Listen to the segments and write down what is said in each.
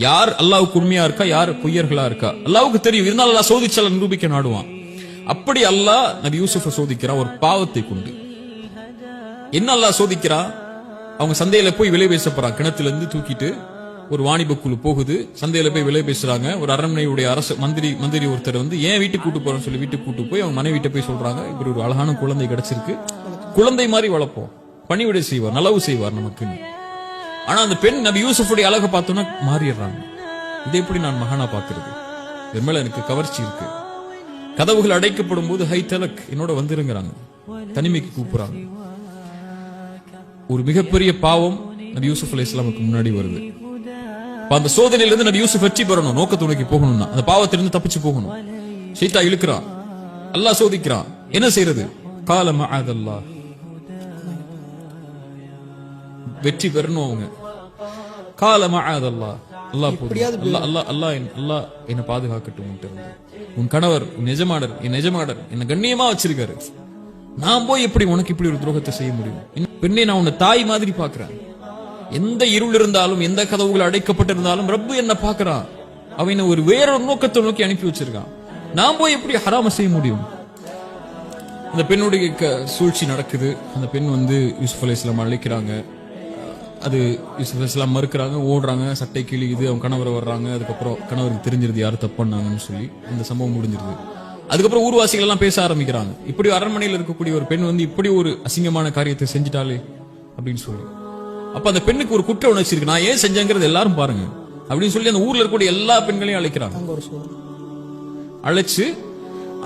யார் அல்லாஹ்வுக்கு உண்மையா இருக்கா, யார் பொய்யர்களா இருக்கா அல்லாஹ்வுக்கு தெரியும். இருந்தாலும் அல்லாஹ் சோதிச்சால நிரூபிக்க நாடுவான். அப்படி அல்லாஹ் நபி யூசுஃபை சோதிக்கிறான் ஒரு பாவத்தை கொண்டு. என்ன அல்லாஹ் சோதிக்கிறான்? அவங்க சந்தையில போய் விலை பேச போறாங்க. கிணத்துல இருந்து தூக்கிட்டு ஒரு வாணிப குழு போகுது, சந்தையில போய் விலை பேசுறாங்க. ஒரு அரண்மனையுடைய அரசு மந்திரி ஒருத்தர் வந்து ஏன் வீட்டுக்கு கூட்டு போறோம்னு சொல்லி வீட்டுக்கு கூட்டு போய் அவங்க மனைவி வீட்டை போய் சொல்றாங்க, இப்படி ஒரு அழகான குழந்தை கிடைச்சிருக்கு, குழந்தை மாதிரி வளர்ப்போம், பணிவிடை செய்வார், நலவு செய்வார் நமக்கு. ஆனா அந்த பெண் நபி யூசுஃபுடைய அழகை பார்த்தோன்னா மாறிடுறாங்க. இதை எப்படி நான் மகனா பாக்குறது? என் மேல எனக்கு கவர்ச்சி இருக்கு. கதவுகள் அடைக்கப்படும் போது ஹை தலக் என்னோட வந்துருங்கிறாங்க, தனிமைக்கு கூப்பிடுறாங்க. ஒரு மிகப்பெரிய பாவம் நபி யூசுப் அலைஹிஸ்ஸலாமுக்கு முன்னாடி வருது. அந்த சோதனையிலிருந்து நபி யூசுப் வெற்றி பெறணும், நோக்கத்தை நோக்கி போகணும்னா அந்த பாவத்திலிருந்து தப்பிச்சு போகணும். ஷைத்தான் இழுக்கிறான், அல்லாஹ் சோதிக்கிறான். என்ன செய்யறது? கால மஅதல்லாஹ், வெற்றி பெறணும் அவங்க. கால மஅதல்லாஹ், அல்லாஹ் அல்லாஹ் என்ன பாதுகாக்கட்டும். உன் கணவர் உன் எஜமானர் என்ன கண்ணியமா வச்சிருக்காரு, நான் போய் எப்படி உனக்கு இப்படி ஒரு துரோகத்தை செய்ய முடியும்? பெண்ணே, நான் உன்னை தாய் மாதிரி பாக்குறேன். எந்த இருள் இருந்தாலும் எந்த கதவுகள் அடைக்கப்பட்டிருந்தாலும் ரப்பு என்ன பாக்குறான். அவன் ஒரு வேறொரு நோக்கத்தை நோக்கி அனுப்பி வச்சிருக்கான். நான் போய் எப்படி ஹராம செய்ய முடியும்? அந்த பெண்ணுடைய சூழ்ச்சி நடக்குது. அந்த பெண் வந்து யூசுப் அலைஹிஸ்ஸலாம் அழைக்கிறாங்க. அது யூசுப் அலைஹிஸ்ஸலாம் மறுக்கிறாங்க, ஓடுறாங்க, சட்டை கிழியுது, அவங்க கணவரை வர்றாங்க. அதுக்கப்புறம் கணவருக்கு தெரிஞ்சிருது யாரு தப்பு பண்ணாங்கன்னு சொல்லி அந்த சம்பவம் முடிஞ்சிருது. அதுக்கப்புறம் ஊர்வாசிகள் எல்லாம் பேச ஆரம்பிக்கிறாங்க, இப்படி அரண்மனையில் இருக்கக்கூடிய ஒரு பெண் வந்து இப்படி ஒரு அசிங்கமான காரியத்தை செஞ்சிட்டாலே அப்படின்னு சொல்லி. அப்ப அந்த பெண்ணுக்கு ஒரு குற்ற உணர்ச்சி இருக்கு, நான் ஏன் செஞ்சேங்கிறது எல்லாரும் பாருங்க அப்படின்னு சொல்லி அந்த ஊர்ல இருக்கக்கூடிய எல்லா பெண்களையும் அழைக்கிறாங்க. அழைச்சு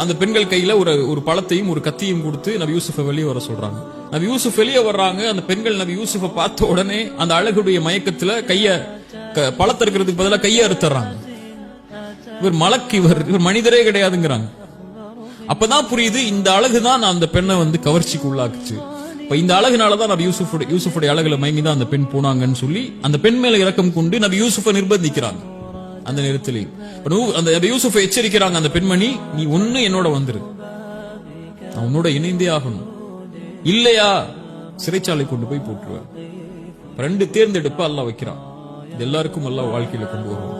அந்த பெண்கள் கையில ஒரு பழத்தையும் ஒரு கத்தியும் கொடுத்து நபி யூசுஃபை வெளியே வர சொல்றாங்க. நபி யூசுப் வெளியே வர்றாங்க. அந்த பெண்கள் நபி யூசுஃபை பார்த்த உடனே அந்த அழகுடைய மயக்கத்துல பழத்தை இருக்கிறதுக்கு பதிலாக கையை அறுத்துறாங்க. இவர் மலக்கு, இவர் மனிதரே கிடையாதுங்கிறாங்க. அப்பதான் புரியுது, இந்த அழகுதான் அந்த பெண்ணை வந்து கவர்ச்சிக்கு உள்ளாக்குச்சு. இப்ப இந்த அழகுனாலதான் நபி யூசுஃபுடைய அழகுல மயங்கிதான் அந்த பெண் போனாங்கன்னு சொல்லி அந்த பெண் மேல இரக்கம் கொண்டு நபி யூசுஃபை நிர்பந்திக்கிறாங்க. அந்த நேரத்திலே அந்த நபி யூசுஃபை எச்சரிக்கிறாங்க, அந்த பெண்மணி நீ ஒண்ணு என்னோட வந்துரு, நான் உன்னோட இணைந்தே ஆகணும், இல்லையா சிறைச்சாலை கொண்டு போய் போட்டுருவேன். ரெண்டு தேர்ந்தெடுப்ப அல்லாஹ் வைக்கிறான். இது எல்லாருக்கும் அல்லாஹ் வாழ்க்கையில கொண்டு வருவோம்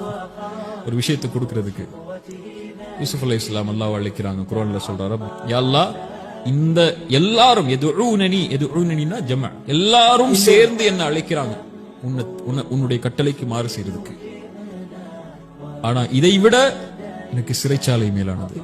ஒரு விஷயத்தை கொடுக்கிறதுக்கு. யூசுப் அலைஹிஸ்ஸலாம் அல்லாஹ் அழைக்கிறாங்க. குர்ஆன்ல சொல்றாரு, யா அல்லாஹ் இந்த எல்லாரும் எதுஉனனினா ஜம, எல்லாரும் சேர்ந்து என்ன அழைக்கிறாங்க உன்னுடைய கட்டளைக்கு மாறு செய்யறதுக்கு. ஆனா இதை விட எனக்கு சிறைச்சாலை மேலானது.